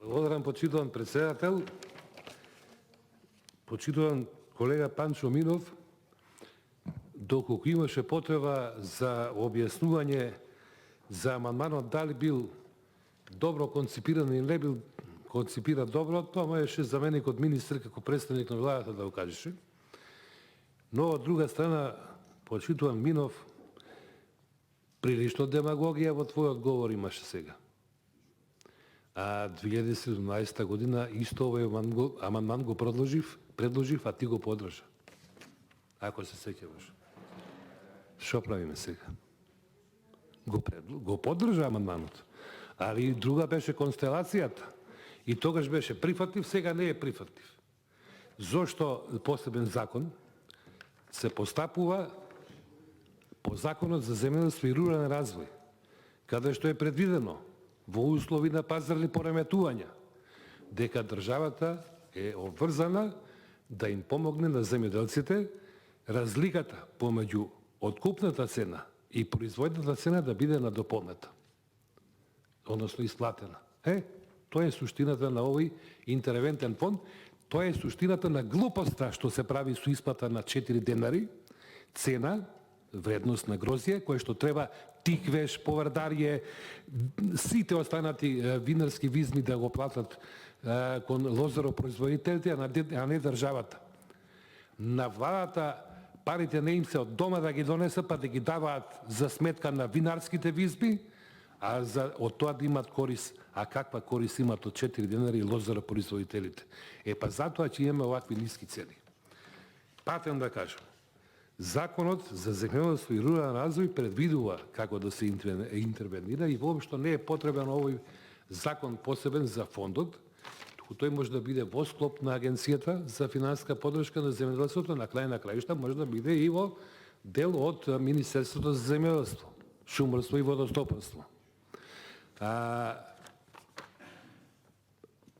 Благодарам, почитуван председател, почитуван колега Панчо Минов, доколку имаше потреба за објаснување за амандманот дали бил добро конципиран или не бил конципиран добро, тоа можеше заменикот министр како представник на владата да го кажеше. Но од друга страна, почитуван Минов, прилично демагогија во твојот говор имаше сега. А 2017 година исто овој амандман го предложив, а ти го подржа. Ако се сеќаваш. Што правиме сега? Го подржа амандманот. Али друга беше констелацијата. И тогаш беше прифатлив, сега не е прифатлив. Зошто посебен закон се постапува по Законот за земјоделство и рурален развој, каде што е предвидено во услови на пазарни пореметувања, дека државата е обврзана да им помогне на земјоделците разликата помеѓу откупната цена и производната цена да биде надополнета, односно исплатена. Тоа е суштината на овој интервентен фонд, тоа е суштината на глупоста што се прави со исплата на 4 денари, цена, вредност на грозје, кој што треба тиквеш, повардарје, сите останати винарски визми да го платат кон лозаропроизводителите, а не државата. На владата парите не им се од дома да ги донесат, па да ги даваат за сметка на винарските визби, а од тоа да имат корис. А каква корис имат од 4 денари лозаропроизводителите? Па затоа ќе имаме овакви ниски цени. Патем да кажам, Законот за земјоделство и рурален развој предвидува како да се интервенира и воопшто не е потребен овој закон посебен за фондот, туку тој може да биде во склоп на Агенцијата за финансиска поддршка на земјоделството, на крај на краишта може да биде и во дел од Министерството за земјоделство, шумарство и водостопанство.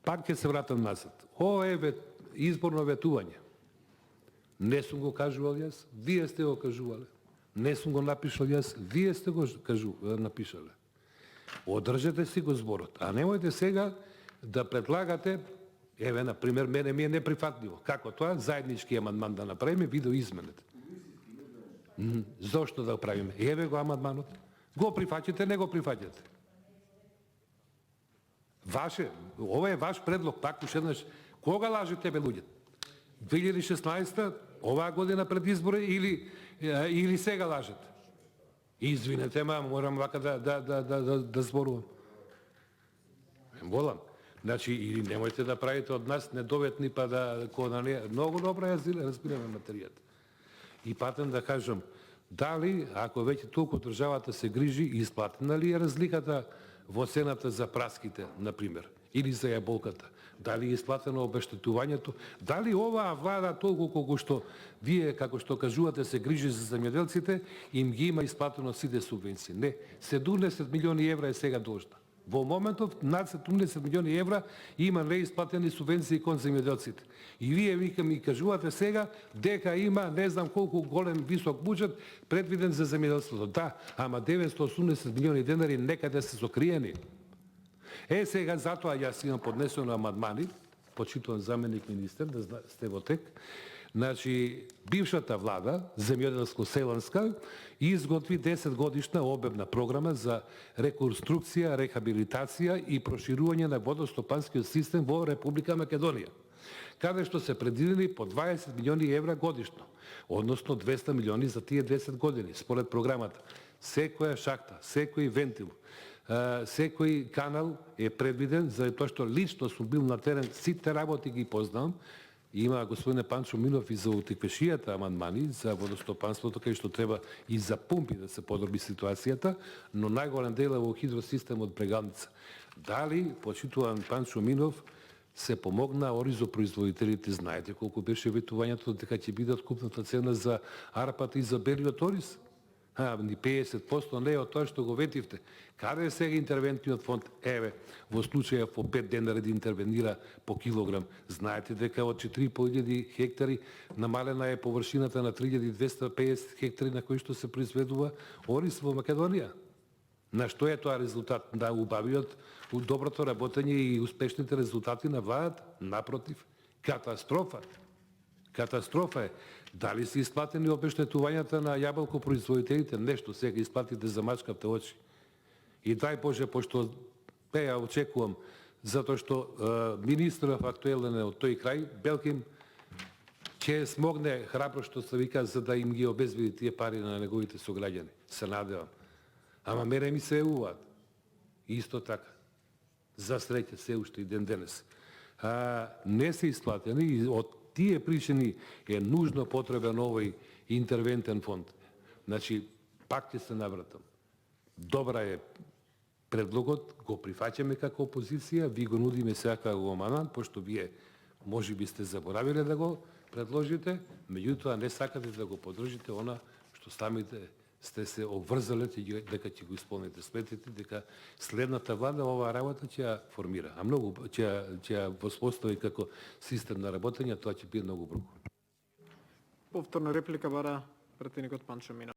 Пак ќе се вратам назад. Ова е изборно ветување. Не сум го кажувал јас, вие сте го кажувале. Не сум го напишал јас, вие сте го напишале. Одржете си го зборот, а немојте сега да предлагате, на пример, мене ми е неприфатливо. Како тоа? Заеднички амандман да направиме, ви да изменете. Зошто да го правиме? Го амандманот. Го прифаќате, не го прифаќате. Ова е ваш предлог, пак уште еднаш. Кога лажете, бе, луѓе? 2016 оваа година пред избори или сега лажете? Извинете, морам вака да зборувам. Волам. Значи, или немојте да правите од нас недоветни, па да многу добро ја разбираме материјата. И патем да кажам, дали, ако веќе толку државата се грижи, исплатена ли е разликата во цената за праските, например, или за јаболката? Дали е исплатено обештетувањето? Дали оваа влада толку колку што вие, како што кажувате, се грижи за земјоделците, им ги има исплатено сите субвенции? Не, 70 милиони евра е сега должна. Во моментов над 70 милиони евра има неисплатени субвенции кон земјоделците. И вие ми кажувате сега дека има не знам колку голем висок буџет предвиден за земјоделството. Да, ама 980 милиони денари некаде се сокриени. Сега затоа јас имам поднесено амандмани, почитуван заменик министер, да сте во тек. Значи, бившата влада, земјоделско-селанска, изготви 10 годишна обемна програма за реконструкција, рехабилитација и проширување на водостопанскиот систем во Република Македонија, каде што се предвидени по 20 милиони евра годишно, односно 200 милиони за тие 10 години, според програмата. Секоја шахта, секој вентил, секој канал е предвиден, за тоа што лично сум бил на терен, сите работи ги познавам. Има господине Панчо Минов и за утеквешијата амандмани за водостопанството, кај што треба и за пумпи да се подроби ситуацијата, но најголем дел е во хидросистемот Брегалница. Дали, почитуван Панчо Минов, се помогна оризопроизводителите? Знаете колку беше ветувањето дека ќе биде откупната цена за арпата и за белиот ориз? Ни 50% не е од тоа што го ветивте. Каде е сега интервентниот фонд? Во случаја по 5 денари да интервенира по килограм. Знаете дека од 4.500 хектари намалена е површината на 3250 хектари на кои што се произведува ориз во Македонија. На што е тоа резултат? Да убавиот доброто работење и успешните резултати на владата? Напротив, катастрофа. Катастрофа е. Дали се исплатени обештетувањата на јаболкопроизводителите? Нешто сега исплатите за мачкавте очи. И дај Боже, пошто ја очекувам, затоа што министров актуелен е од тој крај, Белким, ќе смогне храбро што се вика за да им ги обезбеди тие пари на неговите сограѓани. Се надевам. Ама мене ми се евуваат. Исто така. За среќа се уште и ден денес. Не се исплатени и од тие причини е нужно потребен овој интервентен фонд. Значи, пак ќе се навратам. Добра е предлогот, го прифаќаме како опозиција, ви го нудиме сега како амандман, пошто вие можеби сте заборавиле да го предложите, меѓутоа не сакате да го поддржите она што самите сте се обврзале дека ќе го исполните. Сметите дека следната влада оваа работа ќе ја формира, а многу ќе ја воспостави како систем на работење, тоа ќе биде многу бързо. Повторна реплика бара пратеникот Панчо Мина.